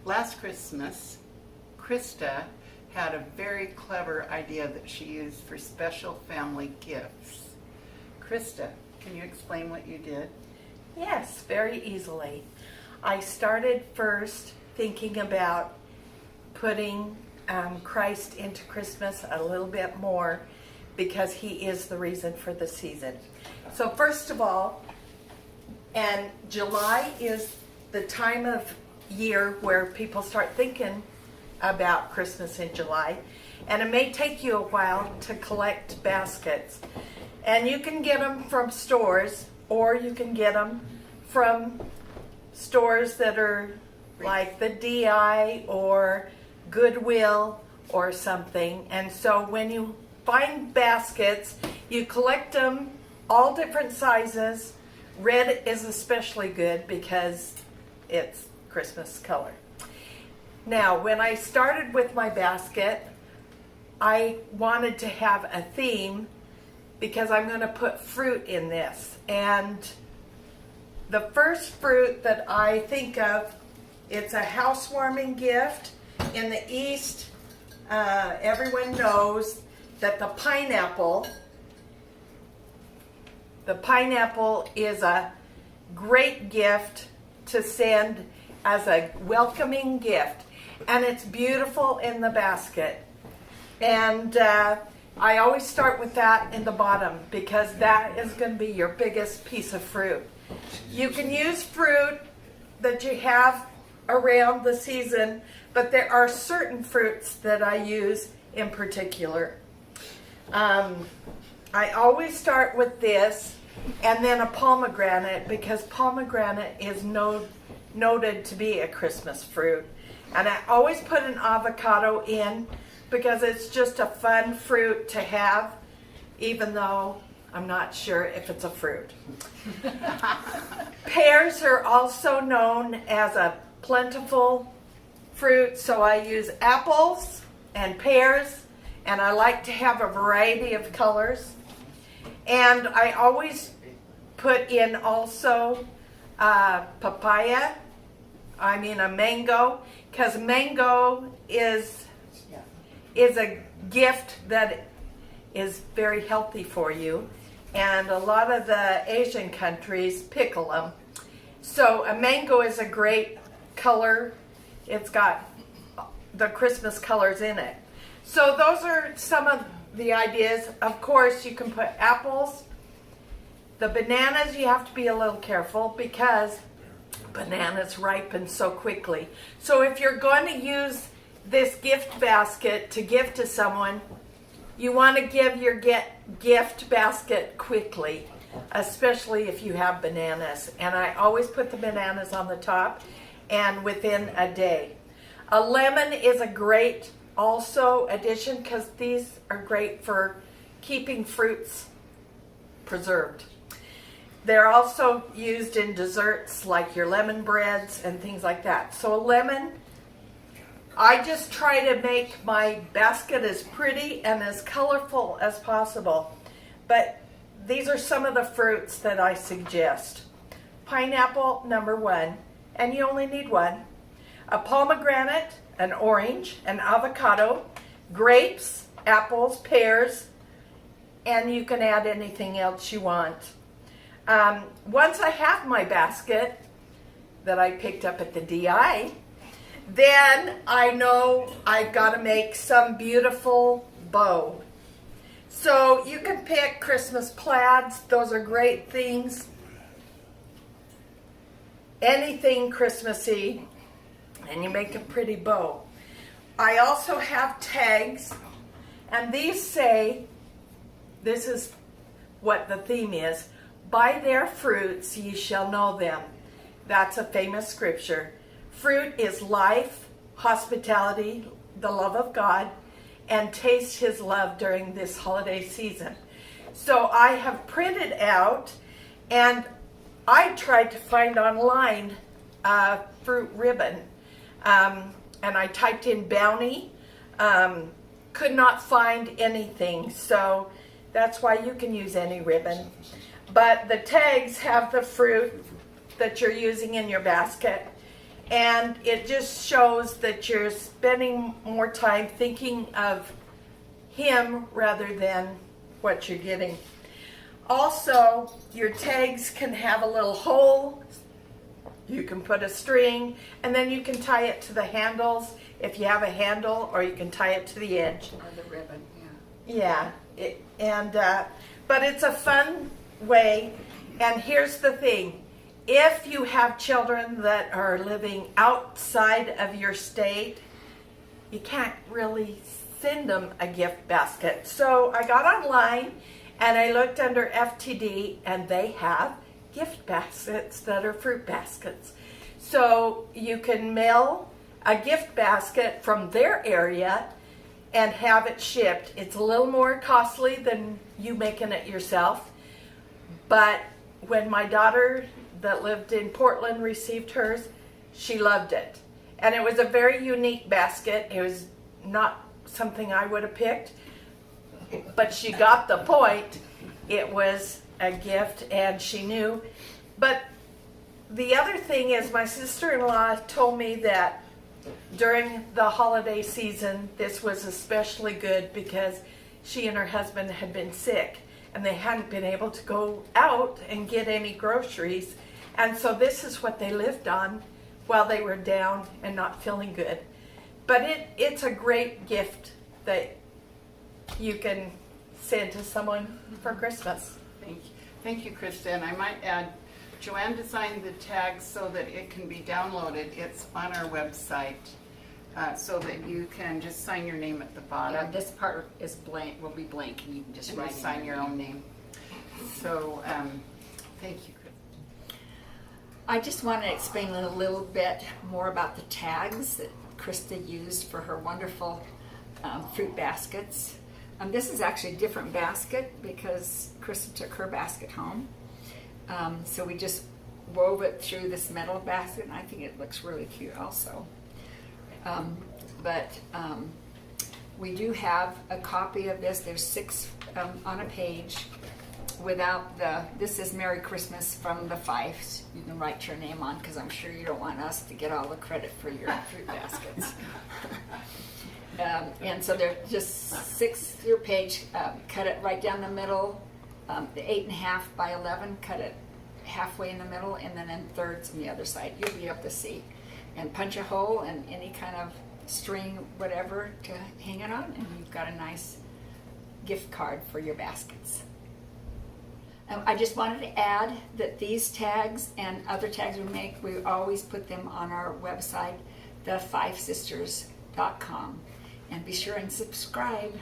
last Christmas, Krista had a very clever idea that she used for special family gifts. Krista, can you explain what you did? Yes, very easily. I started first thinking about putting Christ into Christmas a little bit more because he is the reason for the season. So first of all, and July is the time of year where people start thinking about Christmas in July, and it may take you a while to collect baskets. And you can get them from stores, or you can get them from stores that are like the DI or Goodwill or something. And so when you find baskets, you collect them all different sizes. Red is especially good because it's Christmas color. Now, when I started with my basket, I wanted to have a theme because I'm going to put fruit in this. And the first fruit that I think of, it's a housewarming gift. In the East, everyone knows that the pineapple is a great gift to send as a welcoming gift. And it's beautiful in the basket. And I always start with that in the bottom because that is going to be your biggest piece of fruit. You can use fruit that you have around the season, but there are certain fruits that I use in particular. I always start with this and then a pomegranate because pomegranate is noted to be a Christmas fruit. And I always put an avocado in because it's just a fun fruit to have, even though I'm not sure if it's a fruit. Pears are also known as a plentiful fruit, so I use apples and pears, and I like to have a variety of colors. And I always put in also a mango, because mango is a gift that is very healthy for you, and a lot of the Asian countries pickle them. So a mango is a great color. It's got the Christmas colors in it. So those are some of the ideas. Of course, you can put apples. The bananas, you have to be a little careful because bananas ripen so quickly. So if you're going to use this gift basket to give to someone, you want to give your gift basket quickly, especially if you have bananas. And I always put the bananas on the top and within a day. A lemon is a great also addition because these are great for keeping fruits preserved. They're also used in desserts like your lemon breads and things like that. So a lemon, I just try to make my basket as pretty and as colorful as possible. But these are some of the fruits that I suggest. Pineapple, number one, and you only need one. A pomegranate, an orange, an avocado, grapes, apples, pears, and you can add anything else you want. Once I have my basket that I picked up at the DI, then I know I've got to make some beautiful bow. So you can pick Christmas plaids. Those are great things. Anything Christmassy, and you make a pretty bow. I also have tags, and these say, this is what the theme is, by their fruits ye shall know them. That's a famous scripture. Fruit is life, hospitality, the love of God, and taste his love during this holiday season. So I have printed out, and I tried to find online fruit ribbon, and I typed in Bounty, could not find anything, so that's why you can use any ribbon. But the tags have the fruit that you're using in your basket, And it just shows that you're spending more time thinking of him rather than what you're getting. Also, your tags can have a little hole. You can put a string, and then you can tie it to the handles if you have a handle, or you can tie it to the edge. Or the ribbon, yeah. Yeah, but it's a fun way. And here's the thing. If you have children that are living outside of your state, you can't really send them a gift basket. So I got online and I looked under FTD, and they have gift baskets that are fruit baskets. So you can mail a gift basket from their area and have it shipped. It's a little more costly than you making it yourself. But when my daughter that lived in Portland received hers, she loved it. And it was a very unique basket. It was not something I would have picked, but she got the point. It was a gift, and she knew. But the other thing is, my sister-in-law told me that during the holiday season, this was especially good because she and her husband had been sick, and they hadn't been able to go out and get any groceries. And so this is what they lived on while they were down and not feeling good. But it's a great gift that you can send to someone for Christmas. Thank you, Krista. And I might add, Joanne designed the tags so that it can be downloaded. It's on our website, so that you can just sign your name at the bottom. Yeah, this part is blank, will be blank, and you can just And write just in sign your own name. So, thank you, Krista. I just want to explain a little bit more about the tags that Krista used for her wonderful fruit baskets. This is actually a different basket because Krista took her basket home. So we just wove it through this metal basket, and I think it looks really cute also. But we do have a copy of this. There's 6 on a page without this is Merry Christmas from the Fifes. You can write your name on, because I'm sure you don't want us to get all the credit for your fruit baskets. And so they're just 6 your page, cut it right down the middle, the 8.5 by 11, cut it halfway in the middle, and then in thirds on the other side. You'll be able to see. And punch a hole and any kind of string, whatever, to hang it on, and you've got a nice gift card for your baskets. I just wanted to add that these tags and other tags we make, we always put them on our website, thefivesisters.com. And be sure and subscribe.